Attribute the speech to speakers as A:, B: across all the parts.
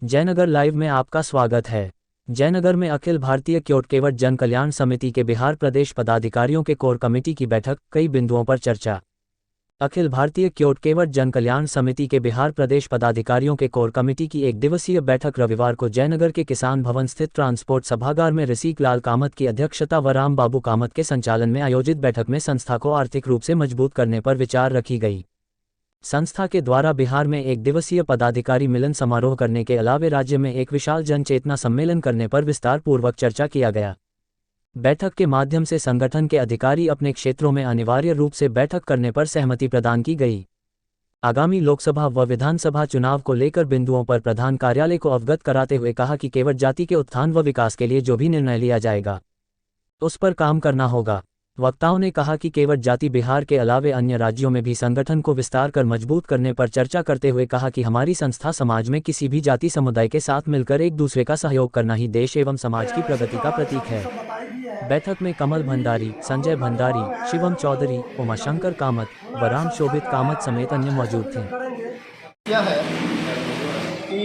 A: Jaynagar live में आपका स्वागत है। जयनगर में अखिल भारतीय क्योटकेवट जन कल्याण समिति के बिहार प्रदेश पदाधिकारियों के कोर कमेटी की बैठक, कई बिंदुओं पर चर्चा। अखिल भारतीय क्योटकेवट जन कल्याण समिति के बिहार प्रदेश पदाधिकारियों के कोर कमेटी की एक दिवसीय बैठक रविवार को जयनगर के किसान भवन स्थित ट्रांसपोर्ट सभागार में रसिक लाल कामत की अध्यक्षता व राम बाबू कामत के संचालन में आयोजित बैठक में संस्था को आर्थिक रूप से मजबूत करने पर विचार रखी गई। संस्था के द्वारा बिहार में एक दिवसीय पदाधिकारी मिलन समारोह करने के अलावे राज्य में एक विशाल जन चेतना सम्मेलन करने पर विस्तार पूर्वक चर्चा किया गया। बैठक के माध्यम से संगठन के अधिकारी अपने क्षेत्रों में अनिवार्य रूप से बैठक करने पर सहमति प्रदान की गई। आगामी लोकसभा व विधानसभा चुनाव को लेकर बिंदुओं पर प्रधान कार्यालय को अवगत कराते हुए कहा कि केवट जाति के उत्थान व विकास के लिए जो भी निर्णय लिया जाएगा उस पर काम करना होगा। वक्ताओं ने कहा कि केवट जाति बिहार के अलावे अन्य राज्यों में भी संगठन को विस्तार कर मजबूत करने पर चर्चा करते हुए कहा कि हमारी संस्था समाज में किसी भी जाति समुदाय के साथ मिलकर एक दूसरे का सहयोग करना ही देश एवं समाज की प्रगति का प्रतीक है। बैठक में कमल भंडारी, संजय भंडारी, शिवम चौधरी, उमाशंकर कामत व राम शोभित कामत समेत अन्य मौजूद थे।
B: यह है कि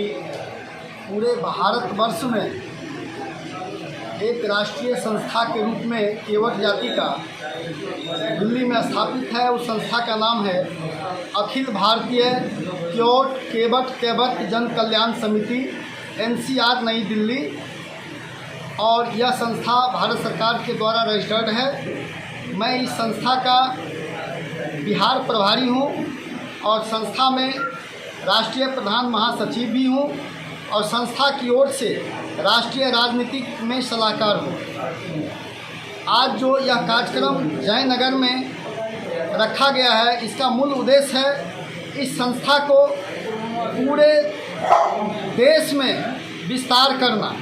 B: पूरे भारतवर्ष में एक राष्ट्रीय संस्था के रूप में केवट जाति का दिल्ली में स्थापित है। उस संस्था का नाम है अखिल भारतीय क्योटकेवट जन कल्याण समिति, NCR नई दिल्ली। और यह संस्था भारत सरकार के द्वारा रजिस्टर्ड है। मैं इस संस्था का बिहार प्रभारी हूँ और संस्था में राष्ट्रीय प्रधान महासचिव भी हूँ और संस्था की ओर से राष्ट्रीय राजनीतिक में सलाहकार हूँ। आज जो यह कार्यक्रम जयनगर में रखा गया है, इसका मूल उद्देश्य है इस संस्था को पूरे देश में विस्तार करना।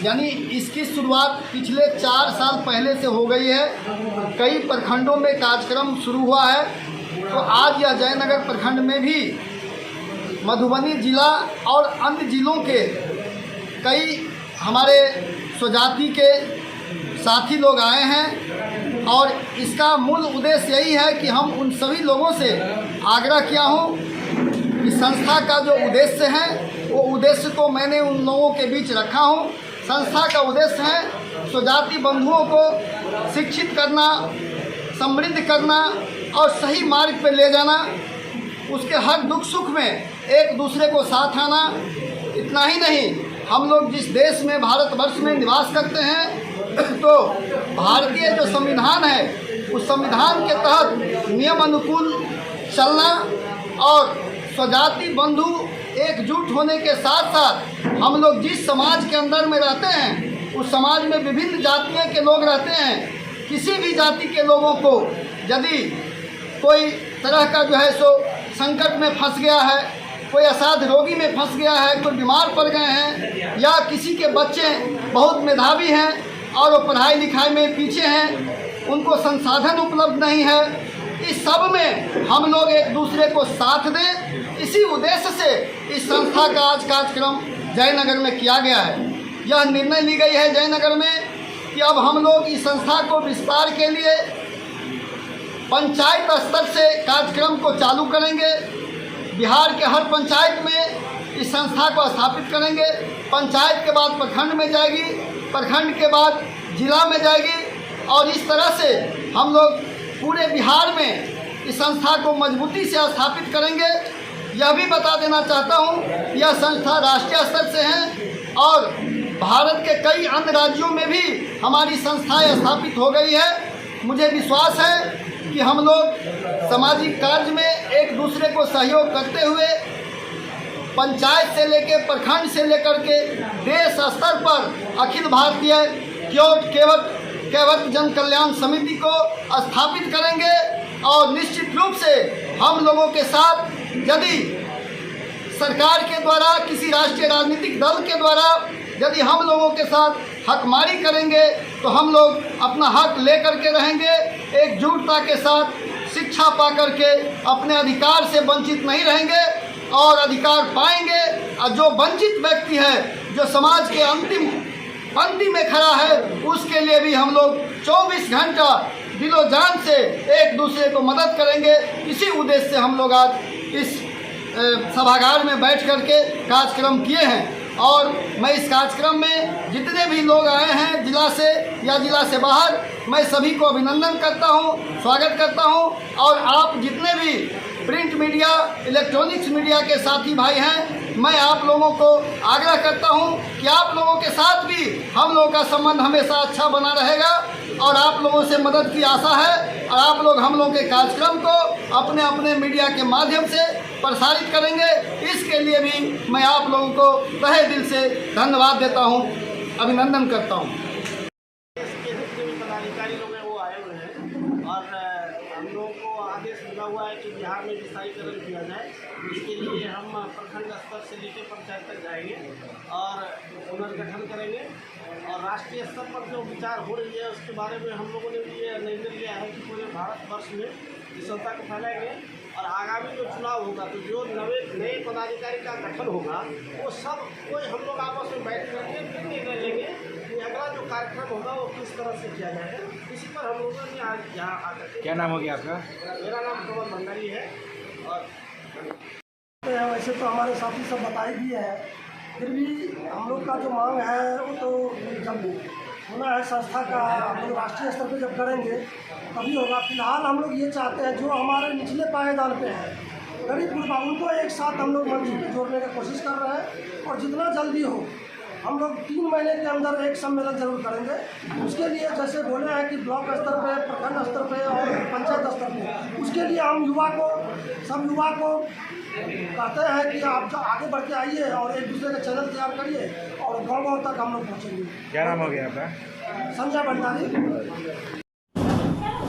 B: यानी इसकी शुरुआत पिछले 4 साल पहले से हो गई है। कई प्रखंडों में कार्यक्रम शुरू हुआ है, तो आज यह जयनगर प्रखंड में भी मधुबनी जिला और अन्य जिलों के कई हमारे स्वजाति के साथी लोग आए हैं। और इसका मूल उद्देश्य यही है कि हम उन सभी लोगों से आग्रह किया हूँ कि संस्था का जो उद्देश्य है वो उद्देश्य को मैंने उन लोगों के बीच रखा हूँ। संस्था का उद्देश्य है स्वजाति बंधुओं को शिक्षित करना, समृद्ध करना और सही मार्ग पर ले जाना, उसके हर दुख सुख में एक दूसरे को साथ आना। इतना ही नहीं, हम लोग जिस देश में भारतवर्ष में निवास करते हैं तो भारतीय जो संविधान है उस संविधान के तहत नियम अनुकूल चलना और स्वजाति बंधु एकजुट होने के साथ साथ हम लोग जिस समाज के अंदर में रहते हैं उस समाज में विभिन्न जातियों के लोग रहते हैं। किसी भी जाति के लोगों को यदि कोई तरह का जो है सो संकट में फंस गया है, कोई असाध्य रोगी में फंस गया है, कोई बीमार पड़ गए हैं या किसी के बच्चे बहुत मेधावी हैं और वो पढ़ाई लिखाई में पीछे हैं, उनको संसाधन उपलब्ध नहीं है, इस सब में हम लोग एक दूसरे को साथ दें, इसी उद्देश्य से इस संस्था का आज कार्यक्रम जयनगर में किया गया है। यह निर्णय ली गई है जयनगर में कि अब हम लोग इस संस्था को विस्तार के लिए पंचायत स्तर से कार्यक्रम को चालू करेंगे। बिहार के हर पंचायत में इस संस्था को स्थापित करेंगे। पंचायत के बाद प्रखंड में जाएगी, प्रखंड के बाद जिला में जाएगी और इस तरह से हम लोग पूरे बिहार में इस संस्था को मजबूती से स्थापित करेंगे। यह भी बता देना चाहता हूँ, यह संस्था राष्ट्रीय स्तर से है और भारत के कई अन्य राज्यों में भी हमारी संस्थाएं स्थापित हो गई है। मुझे विश्वास है कि हम लोग सामाजिक कार्य में एक दूसरे को सहयोग करते हुए पंचायत से लेकर प्रखंड से लेकर के देश स्तर पर अखिल भारतीय क्योटकेवट जन कल्याण समिति को स्थापित करेंगे। और निश्चित रूप से हम लोगों के साथ यदि सरकार के द्वारा, किसी राष्ट्रीय राजनीतिक दल के द्वारा यदि हम लोगों के साथ हकमारी करेंगे तो हम लोग अपना हक लेकर के रहेंगे, एकजुटता के साथ शिक्षा पा करके अपने अधिकार से वंचित नहीं रहेंगे और अधिकार पाएंगे। और जो वंचित व्यक्ति है, जो समाज के अंतिम पंक्ति में खड़ा है, उसके लिए भी हम लोग 24 घंटा दिलो जान से एक दूसरे को मदद करेंगे। इसी उद्देश्य से हम लोग आज इस सभागार में बैठ करके कार्यक्रम किए हैं। और मैं इस कार्यक्रम में जितने भी लोग आए हैं जिला से या जिला से बाहर, मैं सभी को अभिनंदन करता हूं, स्वागत करता हूं। और आप जितने भी प्रिंट मीडिया, इलेक्ट्रॉनिक्स मीडिया के साथी भाई हैं, मैं आप लोगों को आग्रह करता हूं कि आप लोगों के साथ भी हम लोगों का संबंध हमेशा अच्छा बना रहेगा और आप लोगों से मदद की आशा है। और आप लोग हम लोगों के कार्यक्रम को अपने अपने मीडिया के माध्यम से प्रसारित करेंगे, इसके लिए भी मैं आप लोगों को तहे दिल से धन्यवाद देता हूं, अभिनंदन करता हूं।
C: इसके जितने भी पदाधिकारी लोग हैं वो आए हुए हैं और हम लोगों को आदेश मिला हुआ है कि बिहार में विषाहीकरण किया जाए। इसके लिए हम प्रखंड स्तर से लेकर पंचायत तक जाएंगे और पुनर्गठन करेंगे और राष्ट्रीय स्तर पर जो विचार हो रही है उसके बारे में हम लोगों ने भी ये निर्णय लिया है कि पूरे भारतवर्ष में इस संस्था को फैलाएंगे और आगामी जो चुनाव होगा तो जो नए पदाधिकारी का गठन होगा वो सब कोई हम लोग आपस में बैठ करके फिर निर्णय लेंगे कि अगला जो कार्यक्रम होगा वो किस तरह से किया जाएगा। इसी पर हम लोगों ने आज यहाँ आकर।
D: क्या नाम हो गया आपका?
C: मेरा नाम कमल भंडारी है। और
E: वैसे तो हमारे साथी सब बता ही दिए हैं, फिर भी हम लोग का जो मांग है वो तो जब होना है संस्था का हम लोग राष्ट्रीय स्तर पे जब करेंगे तभी होगा। फिलहाल हम लोग ये चाहते हैं जो हमारे निचले पायदान पे है, गरीब गुरबा, उनको एक साथ हम लोग मंच पे जोड़ने की कोशिश कर रहे हैं और जितना जल्दी हो हम लोग 3 महीने के अंदर एक सम्मेलन जरूर करेंगे। उसके लिए जैसे बोले हैं कि ब्लॉक स्तर पे, प्रखंड स्तर पे और पंचायत स्तर पे, उसके लिए हम सब युवा को कहते हैं कि आप आगे बढ़ के आइए और एक दूसरे का चैनल तैयार करिए और गाँव तक हम लोग पहुँचेंगे।
D: क्या नाम हो गया आपका?
E: संजय भंडारी।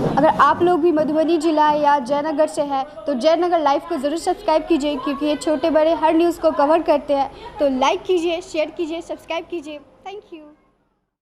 F: अगर आप लोग भी मधुबनी जिला या जयनगर से हैं तो जयनगर लाइव को ज़रूर सब्सक्राइब कीजिए, क्योंकि ये छोटे बड़े हर न्यूज़ को कवर करते हैं। तो लाइक कीजिए, शेयर कीजिए, सब्सक्राइब कीजिए। Thank you.